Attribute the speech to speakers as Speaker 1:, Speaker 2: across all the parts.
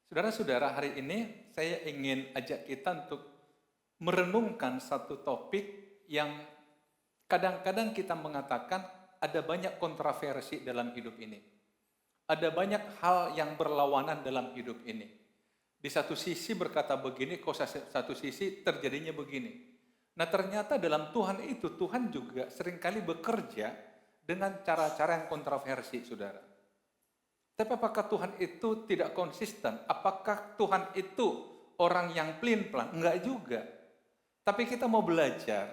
Speaker 1: Saudara-saudara, hari ini saya ingin ajak kita untuk merenungkan satu topik yang kadang-kadang kita mengatakan ada banyak kontroversi dalam hidup ini. Ada banyak hal yang berlawanan dalam hidup ini. Di satu sisi berkata begini, kok satu sisi terjadinya begini. Nah, ternyata dalam Tuhan itu, Tuhan juga seringkali bekerja dengan cara-cara yang kontroversi, saudara. Tapi apakah Tuhan itu tidak konsisten? Apakah Tuhan itu orang yang pelin-pelan? Enggak juga. Tapi kita mau belajar,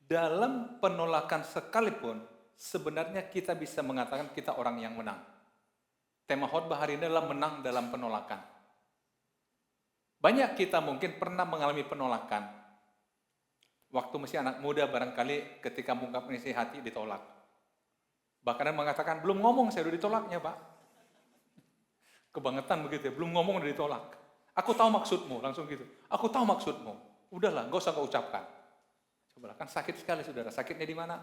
Speaker 1: dalam penolakan sekalipun, sebenarnya kita bisa mengatakan kita orang yang menang. Tema khotbah hari ini adalah menang dalam penolakan. Banyak kita mungkin pernah mengalami penolakan. Waktu masih anak muda barangkali ketika mengungkapkan isi hati ditolak. Bahkan mengatakan, belum ngomong saya udah ditolaknya Pak. Kebangetan begitu ya, belum ngomong udah ditolak. Aku tahu maksudmu, langsung gitu. Aku tahu maksudmu. Udahlah, gak usah kau ucapkan. Coba kan sakit sekali saudara, sakitnya di mana?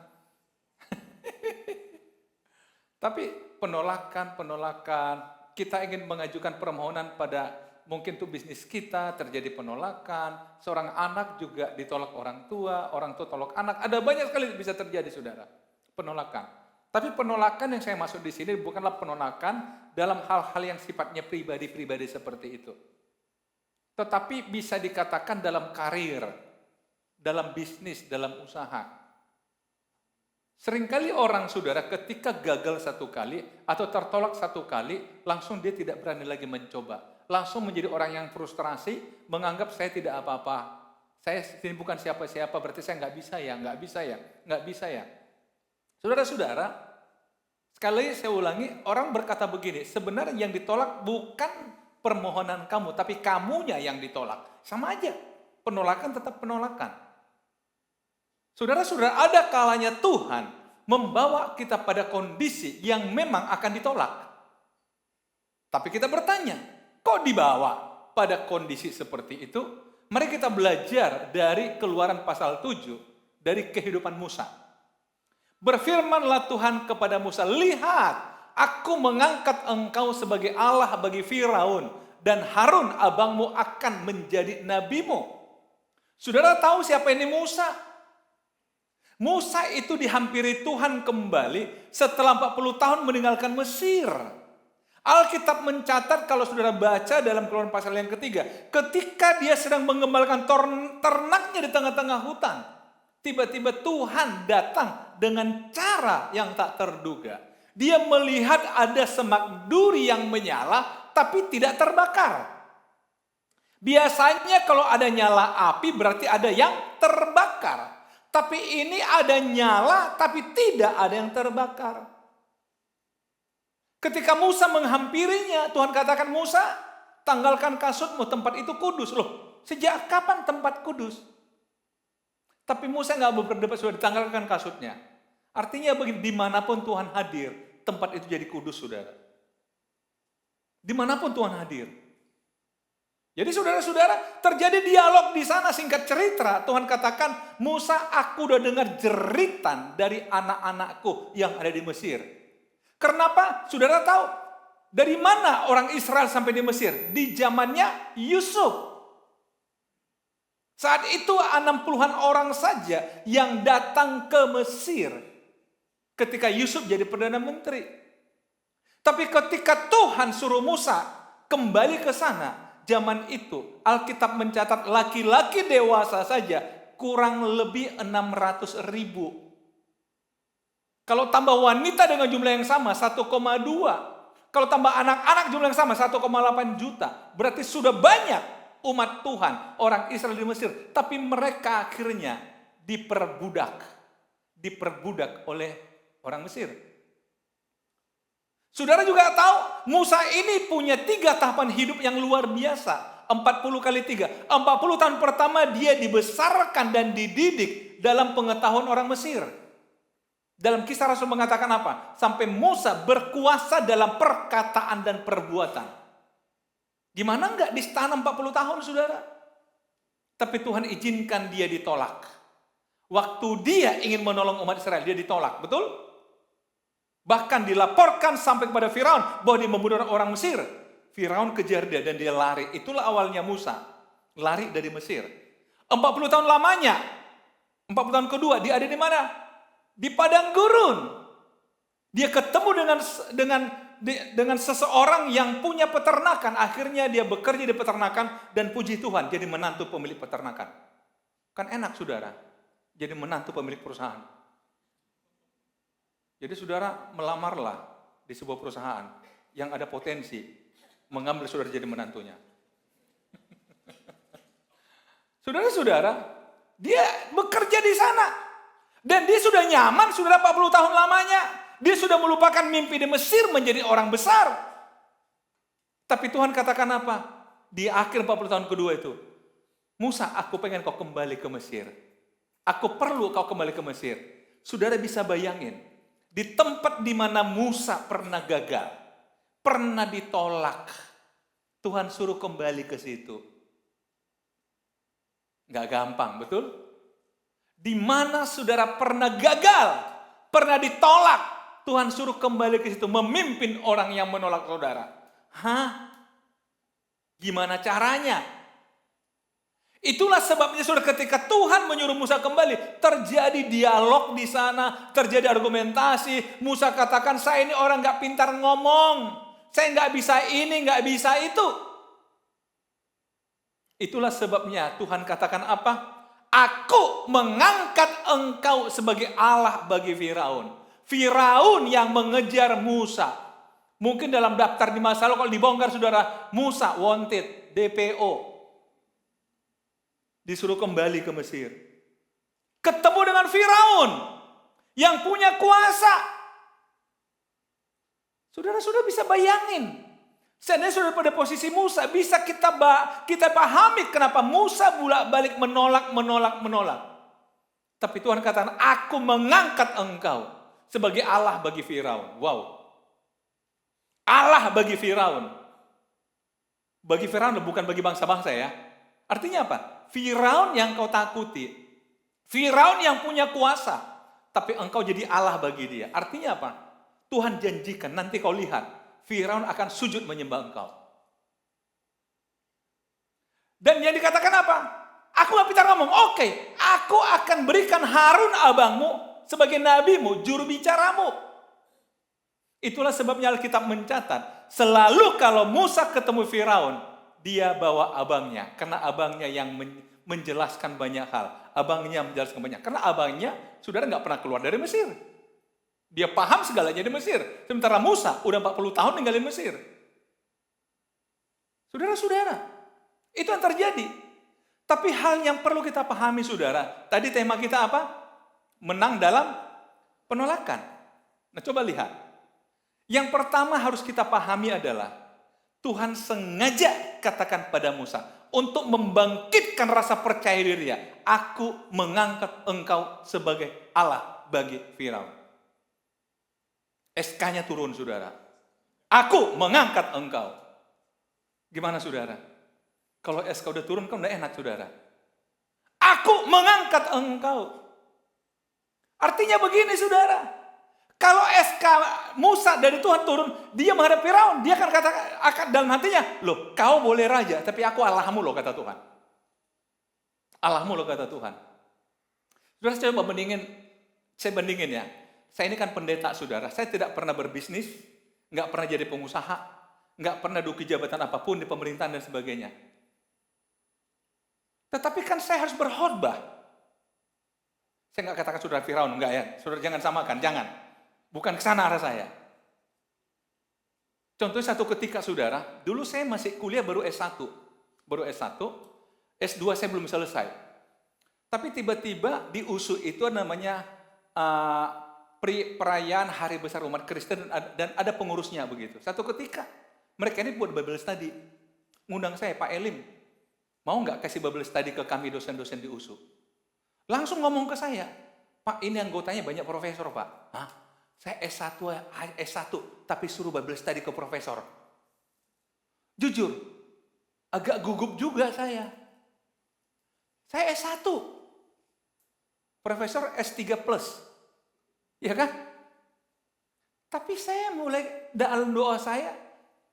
Speaker 1: Tapi penolakan, kita ingin mengajukan permohonan pada mungkin tuh bisnis kita, terjadi penolakan, seorang anak juga ditolak orang tua tolak anak, ada banyak sekali bisa terjadi saudara, penolakan. Tapi penolakan yang saya maksud di sini bukanlah penolakan dalam hal-hal yang sifatnya pribadi-pribadi seperti itu. Tetapi bisa dikatakan dalam karir, dalam bisnis, dalam usaha. Seringkali orang saudara ketika gagal satu kali atau tertolak satu kali, langsung dia tidak berani lagi mencoba. Langsung menjadi orang yang frustrasi, menganggap saya tidak apa-apa. Saya ini bukan siapa-siapa, berarti saya nggak bisa ya. Saudara-saudara, sekali lagi saya ulangi, orang berkata begini, sebenarnya yang ditolak bukan permohonan kamu, tapi kamunya yang ditolak. Sama aja, penolakan tetap penolakan. Saudara-saudara, ada kalanya Tuhan membawa kita pada kondisi yang memang akan ditolak. Tapi kita bertanya, kok dibawa pada kondisi seperti itu? Mari kita belajar dari Keluaran pasal 7, dari kehidupan Musa. Berfirmanlah Tuhan kepada Musa, lihat, aku mengangkat engkau sebagai Allah bagi Firaun, dan Harun abangmu akan menjadi nabimu. Saudara tahu siapa ini Musa? Musa itu dihampiri Tuhan kembali setelah 40 tahun meninggalkan Mesir. Alkitab mencatat kalau saudara baca dalam Keluaran pasal yang ketiga, ketika dia sedang mengembalakan ternaknya di tengah-tengah hutan, tiba-tiba Tuhan datang dengan cara yang tak terduga. Dia melihat ada semak duri yang menyala tapi tidak terbakar. Biasanya kalau ada nyala api berarti ada yang terbakar. Tapi ini ada nyala tapi tidak ada yang terbakar. Ketika Musa menghampirinya, Tuhan katakan, Musa, tanggalkan kasutmu, tempat itu kudus. Loh, sejak kapan tempat kudus? Tapi Musa nggak mau berdebat, sudah ditanggalkan kasutnya. Artinya begini, dimanapun Tuhan hadir, tempat itu jadi kudus, saudara. Dimanapun Tuhan hadir. Jadi saudara-saudara, terjadi dialog di sana, singkat cerita. Tuhan katakan, Musa, aku udah dengar jeritan dari anak-anakku yang ada di Mesir. Kenapa? Saudara tahu, dari mana orang Israel sampai di Mesir? Di zamannya Yusuf. Saat itu 60-an orang saja yang datang ke Mesir ketika Yusuf jadi Perdana Menteri. Tapi ketika Tuhan suruh Musa kembali ke sana, zaman itu Alkitab mencatat laki-laki dewasa saja kurang lebih 600.000. Kalau tambah wanita dengan jumlah yang sama 1,2. Kalau tambah anak-anak jumlah yang sama 1,8 juta. Berarti sudah banyak umat Tuhan, orang Israel di Mesir, tapi mereka akhirnya diperbudak oleh orang Mesir. Saudara juga tahu, Musa ini punya 3 tahapan hidup yang luar biasa. 40 kali 3. 40 tahun pertama dia dibesarkan dan dididik dalam pengetahuan orang Mesir. Dalam Kisah Rasul mengatakan apa? Sampai Musa berkuasa dalam perkataan dan perbuatan. Gimana enggak ditanam 40 tahun saudara? Tapi Tuhan izinkan dia ditolak. Waktu dia ingin menolong umat Israel, dia ditolak, betul? Bahkan dilaporkan sampai kepada Firaun bahwa dia membunuh orang Mesir. Firaun kejar dia dan dia lari. Itulah awalnya Musa, lari dari Mesir. 40 tahun lamanya, 40 tahun kedua, dia ada di mana? Di padang gurun. Dia ketemu dengan seseorang yang punya peternakan. Akhirnya dia bekerja di peternakan dan puji Tuhan jadi menantu pemilik peternakan. Kan enak saudara, jadi menantu pemilik perusahaan. Jadi saudara melamarlah di sebuah perusahaan yang ada potensi mengambil saudara jadi menantunya. Saudara-saudara, dia bekerja di sana. Dan dia sudah nyaman, sudah 40 tahun lamanya. Dia sudah melupakan mimpi di Mesir menjadi orang besar. Tapi Tuhan katakan apa? Di akhir 40 tahun kedua itu. Musa, aku pengen kau kembali ke Mesir. Aku perlu kau kembali ke Mesir. Saudara bisa bayangin. Di tempat di mana Musa pernah gagal. Pernah ditolak. Tuhan suruh kembali ke situ. Nggak gampang, betul? Di mana saudara pernah gagal, pernah ditolak, Tuhan suruh kembali ke situ, memimpin orang yang menolak saudara. Hah? Gimana caranya? Itulah sebabnya saudara ketika Tuhan menyuruh Musa kembali, terjadi dialog di sana, terjadi argumentasi. Musa katakan, saya ini orang nggak pintar ngomong, saya nggak bisa ini, nggak bisa itu. Itulah sebabnya Tuhan katakan apa? Aku mengangkat engkau sebagai Allah bagi Firaun. Firaun yang mengejar Musa. Mungkin dalam daftar di masa lalu kalau dibongkar saudara, Musa wanted, DPO. Disuruh kembali ke Mesir. Ketemu dengan Firaun yang punya kuasa. Saudara-saudara bisa bayangin. Seandainya sudah pada posisi Musa, bisa kita pahami kenapa Musa bolak-balik menolak. Tapi Tuhan katakan, aku mengangkat engkau sebagai Allah bagi Firaun. Wow. Allah bagi Firaun. Bagi Firaun bukan bagi bangsa-bangsa ya. Artinya apa? Firaun yang kau takuti. Firaun yang punya kuasa. Tapi engkau jadi Allah bagi dia. Artinya apa? Tuhan janjikan, nanti kau lihat. Firaun akan sujud menyembah engkau. Dan yang dikatakan apa? Aku gak pintar ngomong. Oke, aku akan berikan Harun abangmu sebagai nabimu, juru bicaramu. Itulah sebabnya Alkitab mencatat, selalu kalau Musa ketemu Firaun, dia bawa abangnya. Karena abangnya yang menjelaskan banyak hal. Abangnya menjelaskan banyak. Karena abangnya saudara gak pernah keluar dari Mesir. Dia paham segalanya di Mesir. Sementara Musa udah 40 tahun ninggalin Mesir. Saudara-saudara, itu yang terjadi. Tapi hal yang perlu kita pahami saudara. Tadi tema kita apa? Menang dalam penolakan. Nah coba lihat. Yang pertama harus kita pahami adalah Tuhan sengaja katakan pada Musa untuk membangkitkan rasa percaya diri dia. Aku mengangkat engkau sebagai Allah bagi Firaun. SK-nya turun saudara. Aku mengangkat engkau. Gimana saudara? Kalau SK udah turun kan udah enak saudara. Aku mengangkat engkau. Artinya begini saudara. Kalau SK Musa dari Tuhan turun, dia menghadap Firaun, dia akan kata dalam hatinya, loh kau boleh raja, tapi aku Allahmu loh kata Tuhan. Allahmu loh kata Tuhan. Saudara saya bandingin ya. Saya ini kan pendeta saudara, saya tidak pernah berbisnis, nggak pernah jadi pengusaha, nggak pernah duduki jabatan apapun di pemerintahan dan sebagainya. Tetapi kan saya harus berkhotbah. Saya nggak katakan saudara Firaun, enggak ya, saudara jangan samakan, jangan. Bukan ke sana arah saya. Contohnya satu ketika saudara, dulu saya masih kuliah baru S1, S2 saya belum selesai. Tapi tiba-tiba di USU itu namanya perayaan hari besar umat Kristen dan ada pengurusnya begitu. Satu ketika mereka ini buat Bible study, ngundang saya Pak Elim, mau nggak kasih Bible study ke kami dosen-dosen di USU? Langsung ngomong ke saya, Pak ini anggotanya banyak profesor Pak. Hah? Saya S1 tapi suruh Bible study ke profesor. Jujur, agak gugup juga saya. Saya S1. Profesor S3 plus. Ya kan? Tapi saya mulai dalam doa saya,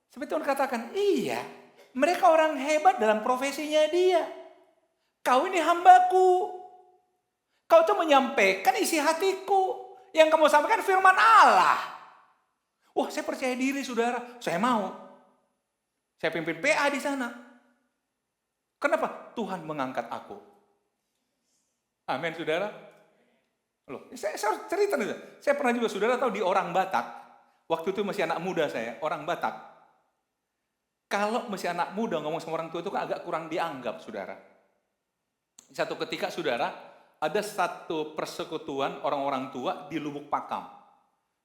Speaker 1: seperti Tuhan katakan, iya, mereka orang hebat dalam profesinya dia. Kau ini hambaku. Kau tuh menyampaikan isi hatiku. Yang kamu sampaikan firman Allah. Wah, saya percaya diri, saudara. Saya mau. Saya pimpin PA di sana. Kenapa? Tuhan mengangkat aku. Amin, saudara. Loh, saya harus cerita nih. Saya pernah juga, saudara tahu, di orang Batak. Waktu itu masih anak muda saya, orang Batak. Kalau masih anak muda ngomong sama orang tua itu kan agak kurang dianggap, saudara. Satu ketika, saudara, ada satu persekutuan orang-orang tua di Lubuk Pakam.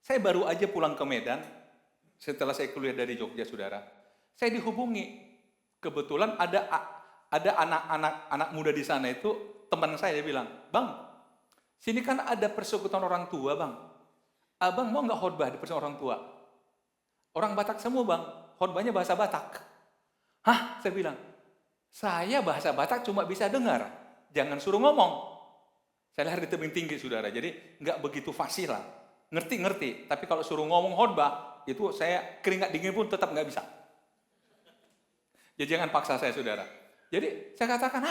Speaker 1: Saya baru aja pulang ke Medan, setelah saya kuliah dari Jogja, saudara. Saya dihubungi. Kebetulan ada anak muda di sana itu, teman saya bilang, Bang, sini kan ada persekutuan orang tua, Bang. Abang mau nggak khotbah di persekutuan orang tua? Orang Batak semua, Bang. Khotbahnya bahasa Batak. Hah? Saya bilang, saya bahasa Batak cuma bisa dengar. Jangan suruh ngomong. Saya lahir di tebing tinggi, saudara. Jadi nggak begitu fasih lah. Ngerti. Tapi kalau suruh ngomong khotbah, itu saya keringat dingin pun tetap nggak bisa. Jadi jangan paksa saya, saudara. Jadi saya katakan,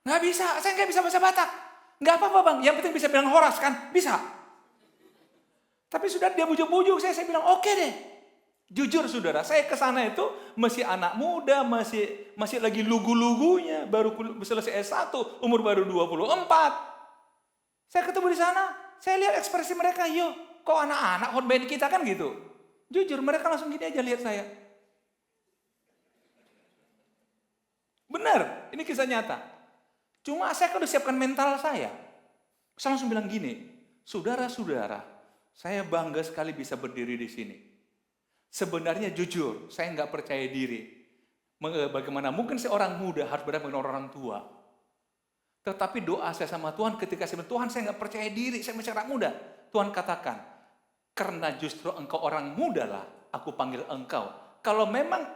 Speaker 1: nggak bisa, saya nggak bisa bahasa Batak. Nggak apa-apa, Bang, yang penting bisa bilang horas kan, bisa. Tapi sudah dia bujuk-bujuk saya bilang oke deh. Jujur, saudara, saya ke sana itu masih anak muda, masih lagi lugu-lugunya, baru selesai S1, umur baru 24. Saya ketemu di sana, saya lihat ekspresi mereka, yo, kok anak-anak khotbahin kita kan gitu. Jujur, mereka langsung gini aja lihat saya. Benar, ini kisah nyata. Cuma saya udah siapkan mental saya. Saya langsung bilang gini, saudara-saudara, saya bangga sekali bisa berdiri di sini. Sebenarnya jujur, saya nggak percaya diri. Bagaimana mungkin seorang muda harus berhadapan dengan orang tua. Tetapi doa saya sama Tuhan ketika saya bilang, Tuhan saya nggak percaya diri, saya masih anak muda. Tuhan katakan, karena justru engkau orang muda lah, aku panggil engkau. Kalau memang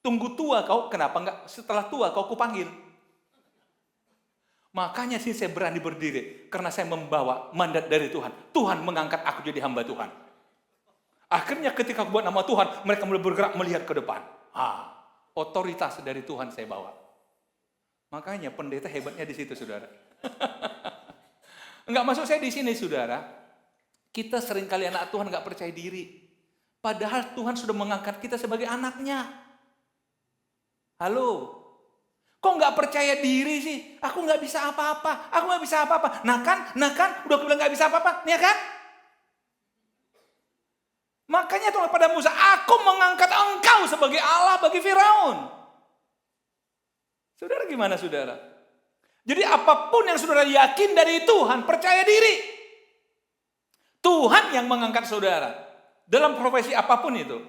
Speaker 1: tunggu tua kau, kenapa enggak setelah tua kau kupanggil? Makanya sih saya berani berdiri, karena saya membawa mandat dari Tuhan. Tuhan mengangkat aku jadi hamba Tuhan. Akhirnya ketika aku buat nama Tuhan, mereka mulai bergerak melihat ke depan. Otoritas dari Tuhan saya bawa. Makanya pendeta hebatnya di situ, saudara. Enggak masuk saya di sini, saudara. Kita seringkali anak Tuhan enggak percaya diri. Padahal Tuhan sudah mengangkat kita sebagai anaknya. Halo. Kok nggak percaya diri sih? Aku nggak bisa apa-apa. Aku nggak bisa apa-apa. Nah kan, udah aku bilang nggak bisa apa-apa, ya kan? Makanya Tuhan pada Musa, aku mengangkat engkau sebagai Allah bagi Firaun. Saudara gimana, saudara? Jadi apapun yang saudara yakin dari Tuhan, percaya diri. Tuhan yang mengangkat saudara dalam profesi apapun itu.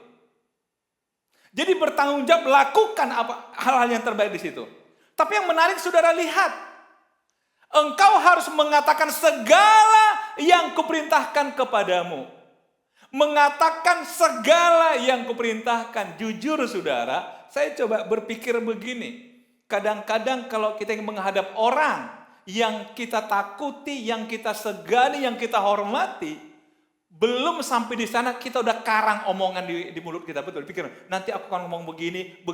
Speaker 1: Jadi bertanggung jawab, lakukan hal-hal yang terbaik di situ. Tapi yang menarik, saudara lihat, engkau harus mengatakan segala yang kuperintahkan kepadamu. Mengatakan segala yang kuperintahkan. Jujur, saudara, saya coba berpikir begini. Kadang-kadang kalau kita ingin menghadap orang yang kita takuti, yang kita segani, yang kita hormati, belum sampai di sana kita udah karang omongan di mulut kita. Betul, pikir nanti aku akan ngomong begini.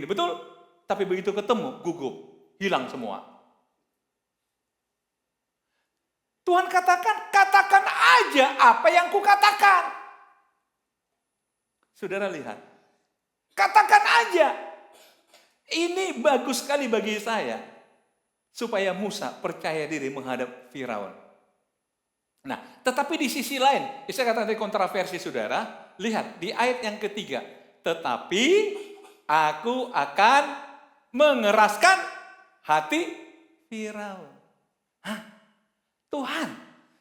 Speaker 1: Betul? Tapi begitu ketemu, gugup, hilang semua. Tuhan katakan aja apa yang kukatakan. Saudara lihat, katakan aja. Ini bagus sekali bagi saya, supaya Musa percaya diri menghadap Firaun. Nah, tetapi di sisi lain, saya katakan tadi kontroversi, saudara. Lihat di ayat yang ketiga. Tetapi aku akan mengeraskan hati Firaun. Tuhan,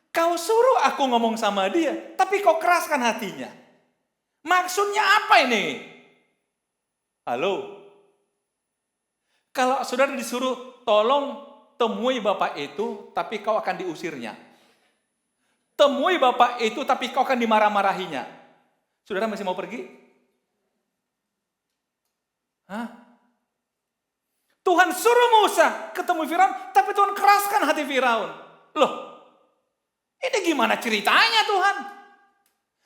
Speaker 1: kau suruh aku ngomong sama dia, tapi kau keraskan hatinya. Maksudnya apa ini? Halo? Kalau saudara disuruh tolong temui bapak itu, tapi kau akan diusirnya. Temui bapak itu, tapi kau akan dimarah-marahinya. Saudara masih mau pergi? Tuhan suruh Musa ketemu Firaun, tapi Tuhan keraskan hati Firaun. Loh, ini gimana ceritanya Tuhan?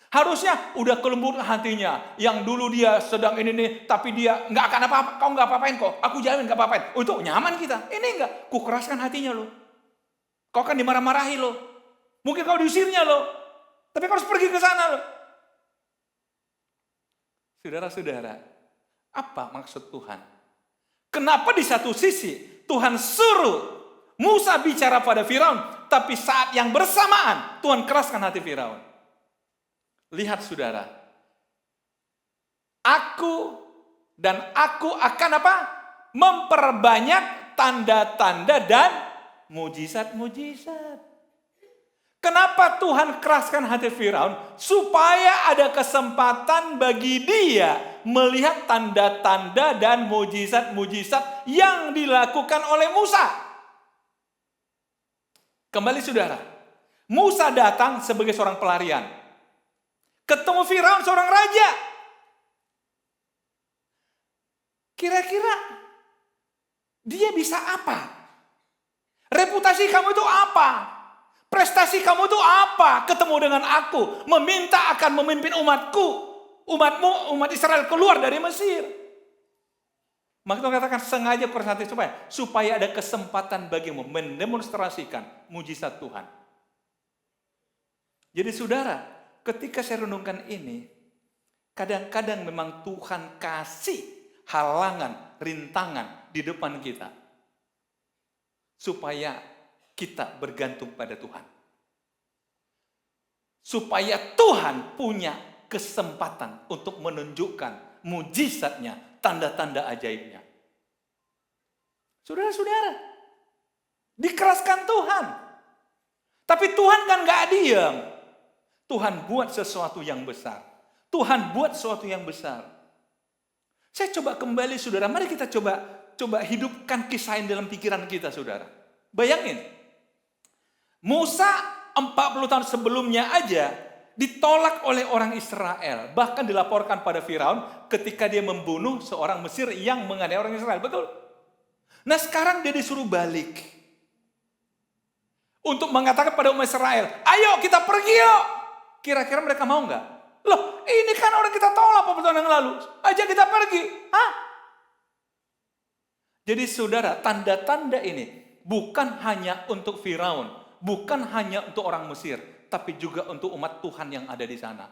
Speaker 1: Harusnya udah kelembut hatinya. Yang dulu dia sedang ini nih, tapi dia nggak akan apa-apa. Kau nggak apa-apain kok. Aku jamin nggak apa-apain. Oh, itu nyaman kita. Ini enggak. Ku keraskan hatinya loh. Kau kan dimarah-marahi loh. Mungkin kau diusirnya loh. Tapi kau harus pergi ke sana loh. Saudara-saudara, apa maksud Tuhan? Kenapa di satu sisi Tuhan suruh Musa bicara pada Firaun, tapi saat yang bersamaan Tuhan keraskan hati Firaun? Lihat saudara, aku akan apa? Memperbanyak tanda-tanda dan mujizat-mujizat. Kenapa Tuhan keraskan hati Firaun? Supaya ada kesempatan bagi dia melihat tanda-tanda dan mujizat-mujizat yang dilakukan oleh Musa. Kembali saudara, Musa datang sebagai seorang pelarian. Ketemu Firaun seorang raja. Kira-kira dia bisa apa? Reputasi kamu itu apa? Prestasi kamu itu apa? Ketemu dengan aku, meminta akan memimpin umatku, umat Israel keluar dari Mesir. Maka Tuhan katakan sengaja kurang hati supaya ada kesempatan bagimu mendemonstrasikan mujizat Tuhan. Jadi saudara, ketika saya renungkan ini, kadang-kadang memang Tuhan kasih halangan, rintangan di depan kita. Supaya kita bergantung pada Tuhan. Supaya Tuhan punya kesempatan untuk menunjukkan mujizatnya, tanda-tanda ajaibnya. Saudara-saudara, dikeraskan Tuhan. Tapi Tuhan kan gak diam. Tuhan buat sesuatu yang besar. Tuhan buat sesuatu yang besar. Saya coba kembali saudara, mari kita coba hidupkan kisah ini dalam pikiran kita saudara. Bayangin, Musa 40 tahun sebelumnya aja ditolak oleh orang Israel. Bahkan dilaporkan pada Firaun ketika dia membunuh seorang Mesir yang menganiaya orang Israel. Betul? Nah sekarang dia disuruh balik. Untuk mengatakan pada umat Israel, ayo kita pergi yuk. Kira-kira mereka mau nggak? Loh ini kan orang kita tolak 40 tahun yang lalu. Aja kita pergi. Hah? Jadi saudara, tanda-tanda ini bukan hanya untuk Firaun. Bukan hanya untuk orang Mesir, tapi juga untuk umat Tuhan yang ada di sana.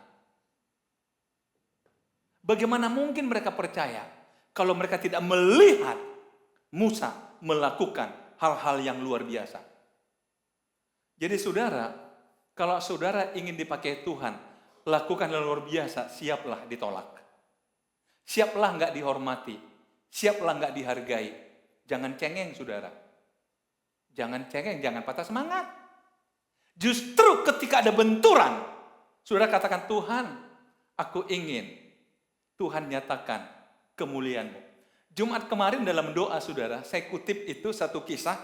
Speaker 1: Bagaimana mungkin mereka percaya kalau mereka tidak melihat Musa melakukan hal-hal yang luar biasa? Jadi saudara, kalau saudara ingin dipakai Tuhan, lakukan yang luar biasa, siaplah ditolak. Siaplah nggak dihormati, siaplah nggak dihargai. Jangan cengeng saudara. Jangan cengeng, jangan patah semangat. Justru ketika ada benturan, saudara katakan, Tuhan, aku ingin Tuhan nyatakan kemuliaan-Mu. Jumat kemarin dalam doa saudara, saya kutip itu satu kisah.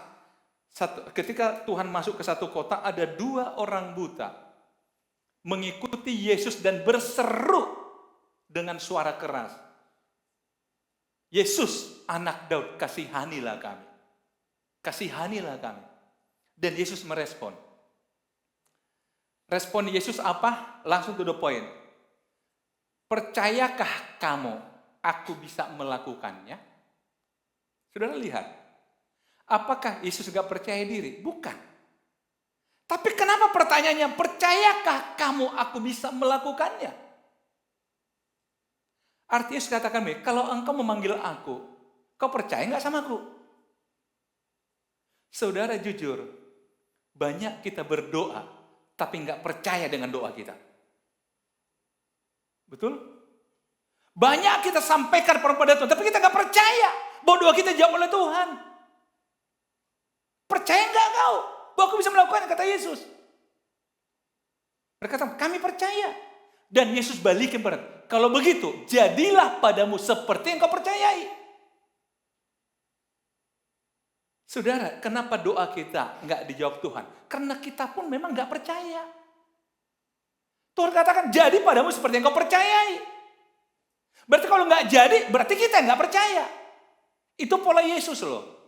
Speaker 1: Ketika Tuhan masuk ke satu kota, ada 2 orang buta mengikuti Yesus dan berseru dengan suara keras. Yesus, anak Daud, kasihanilah kami. Kasihanilah kami. Dan Yesus merespon. Respon Yesus apa? Langsung to the point. Percayakah kamu aku bisa melakukannya? Saudara lihat. Apakah Yesus gak percaya diri? Bukan. Tapi kenapa pertanyaannya, percayakah kamu aku bisa melakukannya? Artinya Yesus katakan, kalau engkau memanggil aku, kau percaya gak sama aku? Saudara jujur, banyak kita berdoa, tapi nggak percaya dengan doa kita. Betul? Banyak kita sampaikan kepada Tuhan, tapi kita nggak percaya bahwa doa kita dijawab oleh Tuhan. Percaya nggak kau bahwa aku bisa melakukan, kata Yesus? Mereka kata, kami percaya. Dan Yesus balikin pada, kalau begitu, jadilah padamu seperti yang kau percayai. Saudara, kenapa doa kita nggak dijawab Tuhan? Karena kita pun memang nggak percaya. Tuhan katakan, jadi padamu seperti yang kau percayai. Berarti kalau nggak jadi, berarti kita nggak percaya. Itu pola Yesus loh.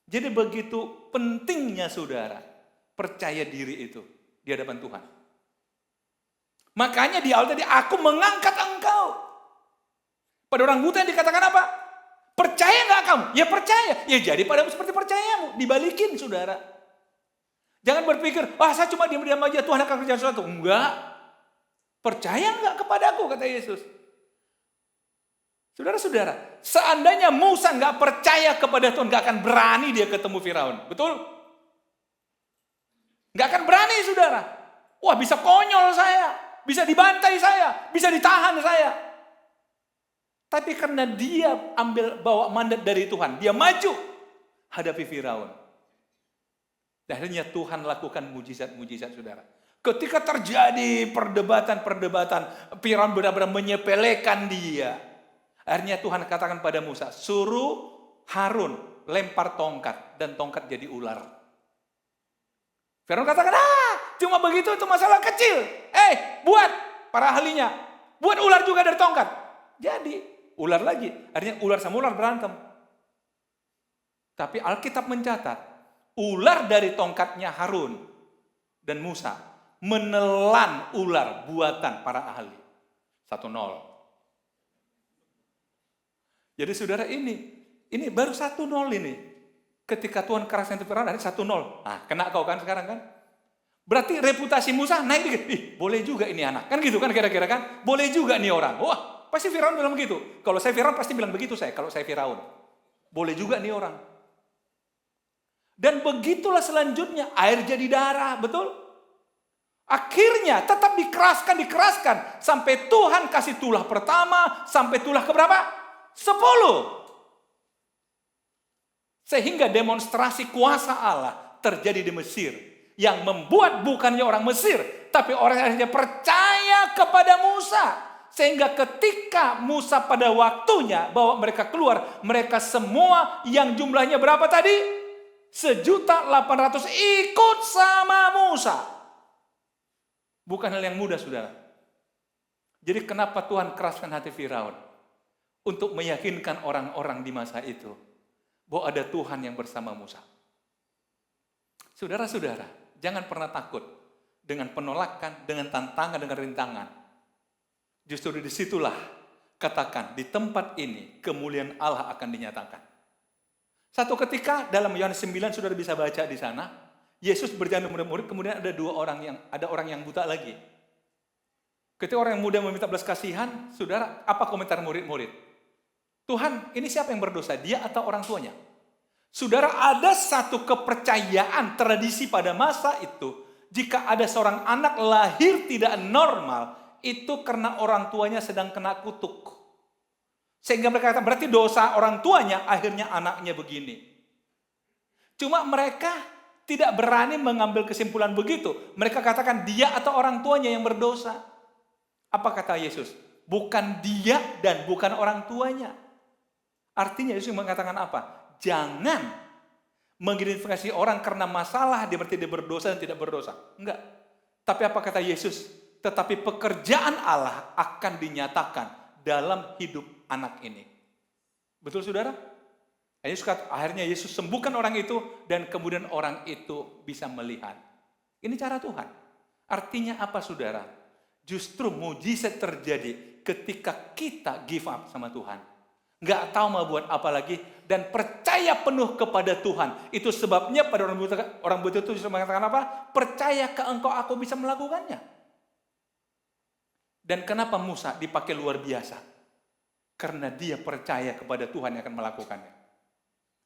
Speaker 1: Jadi begitu pentingnya saudara percaya diri itu di hadapan Tuhan. Makanya di awal tadi, aku mengangkat engkau. Pada orang buta yang dikatakan apa? Percaya nggak kamu? Ya percaya. Ya jadi padamu seperti percayamu. Dibalikin saudara. Jangan berpikir, saya cuma diam-diam aja, Tuhan akan kerja sesuatu. Enggak. Percaya nggak kepadaku, kata Yesus. Saudara-saudara, seandainya Musa nggak percaya kepada Tuhan, nggak akan berani dia ketemu Firaun. Betul? Nggak akan berani, saudara. Wah, bisa konyol saya, bisa dibantai saya, bisa ditahan saya. Tapi karena dia bawa mandat dari Tuhan, dia maju hadapi Firaun. Dan akhirnya Tuhan lakukan mujizat-mujizat, saudara. Ketika terjadi perdebatan, Firaun benar-benar menyepelekan dia. Akhirnya Tuhan katakan pada Musa, suruh Harun lempar tongkat, dan tongkat jadi ular. Firaun katakan, cuma begitu, itu masalah kecil. Buat para ahlinya, buat ular juga dari tongkat. Jadi ular lagi, akhirnya ular sama ular berantem. Tapi Alkitab mencatat, ular dari tongkatnya Harun dan Musa menelan ular buatan para ahli. 1-0. Jadi saudara, ini baru 1-0 ini. Ketika Tuhan keraskan itu Firaun, ada 1-0. Kena kau kan sekarang kan? Berarti reputasi Musa naik dikit. Boleh juga ini anak. Kan gitu kan kira-kira kan? Boleh juga nih orang. Wah, pasti Firaun bilang begitu. Kalau saya Firaun pasti bilang begitu saya. Kalau saya Firaun. Boleh juga nih orang. Dan begitulah selanjutnya. Air jadi darah. Betul? Akhirnya tetap dikeraskan. Sampai Tuhan kasih tulah pertama. Sampai tulah keberapa? 10. Sehingga demonstrasi kuasa Allah terjadi di Mesir. Yang membuat bukannya orang Mesir, tapi orang yang akhirnya percaya kepada Musa. Sehingga ketika Musa pada waktunya bawa mereka keluar, mereka semua yang jumlahnya berapa tadi? 1.800.000 ikut sama Musa. Bukan hal yang mudah, saudara. Jadi kenapa Tuhan keraskan hati Firaun? Untuk meyakinkan orang-orang di masa itu bahwa ada Tuhan yang bersama Musa. Saudara-saudara, jangan pernah takut dengan penolakan, dengan tantangan, dengan rintangan. Justru disitulah, katakan, di tempat ini kemuliaan Allah akan dinyatakan. Satu ketika dalam Yohanes 9, saudara bisa baca di sana, Yesus berjalan dengan murid-murid, kemudian ada orang yang buta lagi. Ketika orang yang muda meminta belas kasihan, saudara, apa komentar murid-murid? Tuhan, ini siapa yang berdosa? Dia atau orang tuanya? Saudara, ada satu kepercayaan tradisi pada masa itu. Jika ada seorang anak lahir tidak normal, itu karena orang tuanya sedang kena kutuk. Sehingga mereka katakan, berarti dosa orang tuanya, akhirnya anaknya begini. Cuma mereka tidak berani mengambil kesimpulan begitu. Mereka katakan dia atau orang tuanya yang berdosa. Apa kata Yesus? Bukan dia dan bukan orang tuanya. Artinya Yesus mengatakan apa? Jangan mengidentifikasi orang karena masalah, dia berarti dia berdosa dan tidak berdosa. Enggak. Tapi apa kata Yesus? Tetapi pekerjaan Allah akan dinyatakan dalam hidup anak ini. Betul, saudara? Akhirnya Yesus sembuhkan orang itu dan kemudian orang itu bisa melihat. Ini cara Tuhan. Artinya apa, saudara? Justru mujizat terjadi ketika kita give up sama Tuhan. Nggak tahu mau buat apa lagi dan percaya penuh kepada Tuhan. Itu sebabnya pada orang buta itu mengatakan apa? Percaya ke Engkau aku bisa melakukannya. Dan kenapa Musa dipakai luar biasa? Karena dia percaya kepada Tuhan yang akan melakukannya.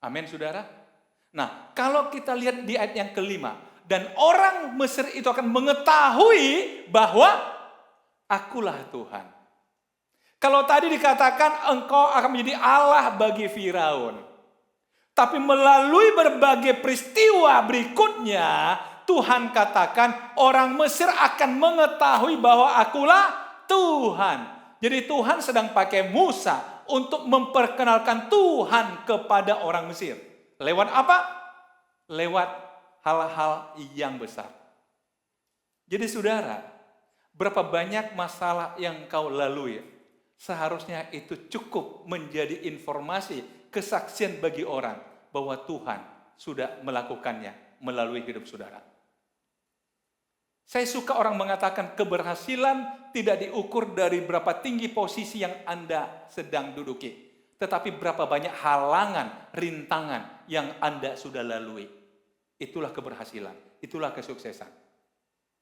Speaker 1: Amin, saudara. Nah, kalau kita lihat di ayat yang kelima, dan orang Mesir itu akan mengetahui bahwa akulah Tuhan. Kalau tadi dikatakan engkau akan menjadi Allah bagi Firaun. Tapi melalui berbagai peristiwa berikutnya, Tuhan katakan orang Mesir akan mengetahui bahwa akulah Tuhan. Jadi Tuhan sedang pakai Musa untuk memperkenalkan Tuhan kepada orang Mesir. Lewat apa? Lewat hal-hal yang besar. Jadi saudara, berapa banyak masalah yang kau lalui seharusnya itu cukup menjadi informasi, kesaksian bagi orang bahwa Tuhan sudah melakukannya melalui hidup saudara. Saya suka orang mengatakan keberhasilan tidak diukur dari berapa tinggi posisi yang Anda sedang duduki, tetapi berapa banyak halangan, rintangan yang Anda sudah lalui. Itulah keberhasilan, itulah kesuksesan.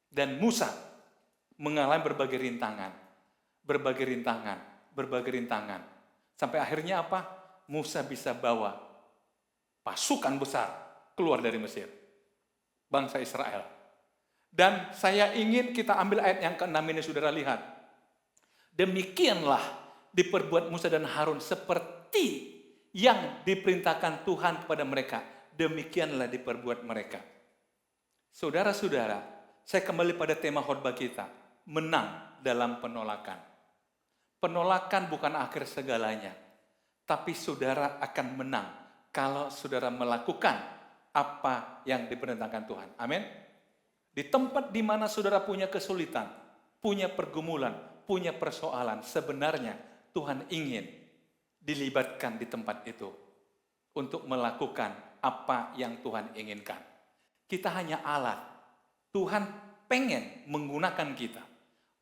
Speaker 1: Dan Musa mengalami berbagai rintangan. Sampai akhirnya apa? Musa bisa bawa pasukan besar keluar dari Mesir. Bangsa Israel. Dan saya ingin kita ambil ayat yang ke-6 ini, saudara lihat. Demikianlah diperbuat Musa dan Harun seperti yang diperintahkan Tuhan kepada mereka. Demikianlah diperbuat mereka. Saudara-saudara, saya kembali pada tema khotbah kita. Menang dalam penolakan. Penolakan bukan akhir segalanya. Tapi saudara akan menang kalau saudara melakukan apa yang diperintahkan Tuhan. Amin. Di tempat di mana saudara punya kesulitan, punya pergumulan, punya persoalan, sebenarnya Tuhan ingin dilibatkan di tempat itu untuk melakukan apa yang Tuhan inginkan. Kita hanya alat. Tuhan pengen menggunakan kita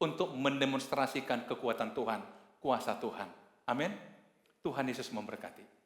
Speaker 1: untuk mendemonstrasikan kekuatan Tuhan, kuasa Tuhan. Amin. Tuhan Yesus memberkati.